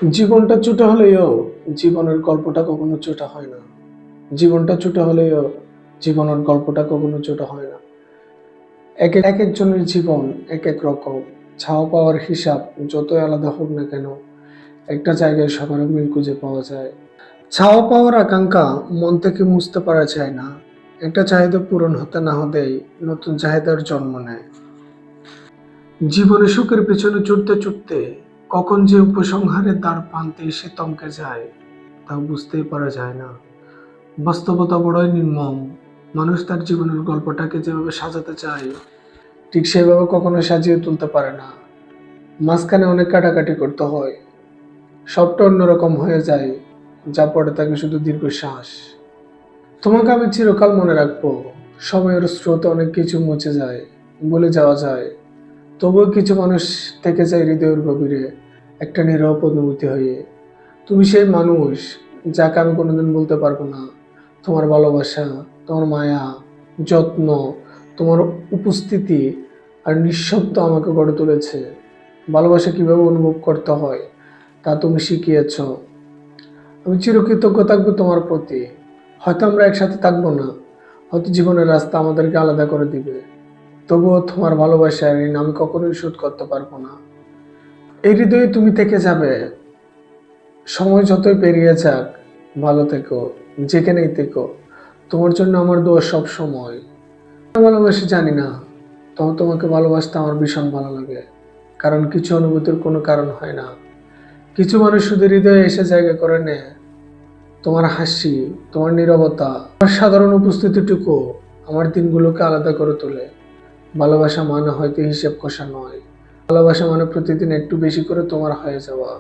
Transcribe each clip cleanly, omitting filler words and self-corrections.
জীবনটা ছোট হলেও জীবনের গল্পটা কখনো ছোট হয় না। জীবনটা ছোট হলেও জীবনের গল্পটা কখনো ছোট হয় না। এক একজনের জীবন এক এক রকম। চাওয়া পাওয়ার হিসাব যতই আলাদা হোক না কেন, একটা জায়গায় সবার মিল খুঁজে পাওয়া যায়। চাওয়া পাওয়ার আকাঙ্ক্ষা মন থেকে মুছতে পারা যায় না। একটা চাহিদা পূরণ হতে না হতেই নতুন চাহিদার জন্ম নেয়। জীবনে সুখের পেছনে ছুটতে ছুটতে কখন যে উপসংহারের দ্বার প্রান্তে এসে থমকে যায় তা বুঝতেই পারা যায় না। বাস্তবতা বড়ই নির্মম। মানুষ তার জীবনের গল্পটাকে যেভাবে সাজাতে চায় ঠিক সেভাবে কখনো সাজিয়ে তুলতে পারে না। মাঝখানে অনেক কাটাকাটি করতে হয়, সবটা অন্যরকম হয়ে যায়, যা পড়ে থাকে শুধু দীর্ঘশ্বাস। তোমাকে আমি চিরকাল মনে রাখবো। সময়ের স্রোতে অনেক কিছু মুছে যায়, ভুলে যাওয়া যায়, তবুও কিছু মানুষ থেকে যায় হৃদয়ের গভীরে, একটা নীরব অনুভূতি হয়ে। তুমি সেই মানুষ যাকে আমি কোনোদিন বলতে পারবো না। তোমার ভালোবাসা, তোমার মায়া, যত্ন, তোমার উপস্থিতি আর নিঃশব্দ আমাকে গড়ে তুলেছে। ভালোবাসা কিভাবে অনুভব করতে হয় তা তুমি শিখিয়েছ। আমি চিরকৃতজ্ঞ থাকবো তোমার প্রতি। হয়তো আমরা একসাথে থাকবো না, হয়তো জীবনের রাস্তা আমাদেরকে আলাদা করে দিবে, তবুও তোমার ভালোবাসার ঋণ আমি কখনোই শোধ করতে পারবো না। এই হৃদয়ে তুমি থেকে যাবে। সময় যতই পেরিয়ে যাক, ভালো থেকো, যেখানেই থেকো। তোমার জন্য আমার দোয়া সব সময়। ভালোবাসি জানি না, তবে তোমাকে ভালোবাসতে আমার ভীষণ ভালো লাগে। কারণ কিছু অনুভূতির কোনো কারণ হয় না। কিছু মানুষ শুধু হৃদয়ে এসে জায়গা করে নেয়। তোমার হাসি, তোমার নীরবতা, তোমার সাধারণ উপস্থিতিটুকু আমার দিনগুলোকে আলাদা করে তোলে। ভালোবাসা মানে হয়তো হিসেব কষা নয়। ভালোবাসা মানে প্রতিদিন একটু বেশি করে তোমার হয়ে যাওয়া।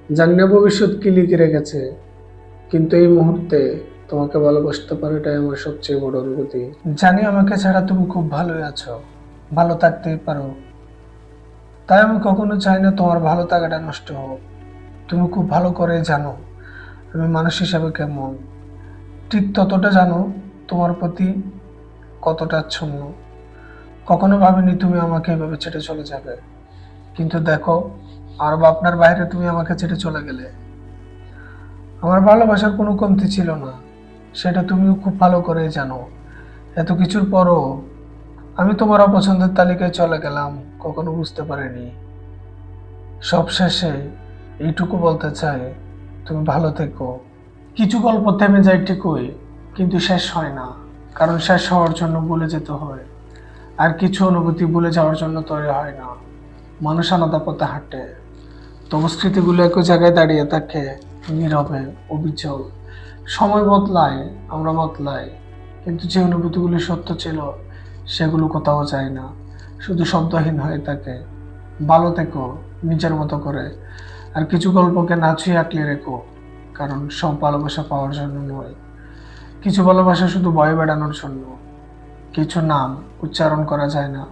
জানি না ভবিষ্যৎ কি লিখে রেখেছে, কিন্তু এই মুহূর্তে তোমাকে ভালোবাসতে পারাটাই আমার সবচেয়ে বড় অনুভূতি। জানি আমাকে ছাড়া তুমি খুব ভালোই আছো, ভালো থাকতেই পারো। তাই আমি কখনো চাই না তোমার ভালো থাকাটা নষ্ট হোক। তুমি খুব ভালো করে জানো আমি মানুষ হিসাবে কেমন। ঠিক ততটা জানো তোমার প্রতি কতটা আচ্ছন্ন। কখনো ভাবিনি তুমি আমাকে এভাবে ছেড়ে চলে যাবে, কিন্তু দেখো, আর ভাবনার বাইরে তুমি আমাকে ছেড়ে চলে গেলে। আমার ভালোবাসার কোনো কমতি ছিল না, সেটা তুমিও খুব ভালো করে জানো। এত কিছুর পরও আমি তোমার অপছন্দের তালিকায় চলে গেলাম, কখনো বুঝতে পারিনি। সব শেষে এইটুকু বলতে চাই, তুমি ভালো থেকো। কিছু গল্প থেমে যায় ঠিকই, কিন্তু শেষ হয় না, কারণ শেষ হওয়ার জন্য ভুলে যেতে হয়। আর কিছু অনুভূতি ভুলে যাওয়ার জন্য তৈরি হয় না। মানুষ আলাদা পথে হাঁটে, তবু স্মৃতিগুলো একই জায়গায় দাঁড়িয়ে থাকে, নীরবে, অবিচল। সময় বদলায়, আমরা বদলাই, কিন্তু যে অনুভূতিগুলো সত্য ছিল সেগুলো কোথাও যায় না, শুধু শব্দহীন হয়ে থাকে। ভালো থেকো নিজের মতো করে। আর কিছু গল্পকে না ছুঁয়ে আঁকলে রেখো, কারণ সব ভালোবাসা পাওয়ার জন্য নয়। কিছু ভালোবাসা শুধু ভয় বেড়ানোর জন্য। কিছু নাম উচ্চারণ করা যায় না,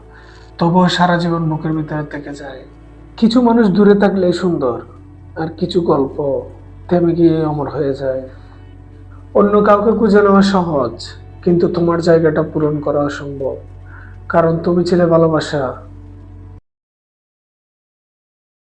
তবুও সারা জীবন বুকের ভিতরে থেকে যায়। কিছু মানুষ দূরে থাকলে সুন্দর, আর কিছু গল্প থেমে গিয়ে অমর হয়ে যায়। অন্য কাউকে খুঁজে নেওয়া সহজ, কিন্তু তোমার জায়গাটা পূরণ করা অসম্ভব। কারণ তুমি ছিলে ভালোবাসা,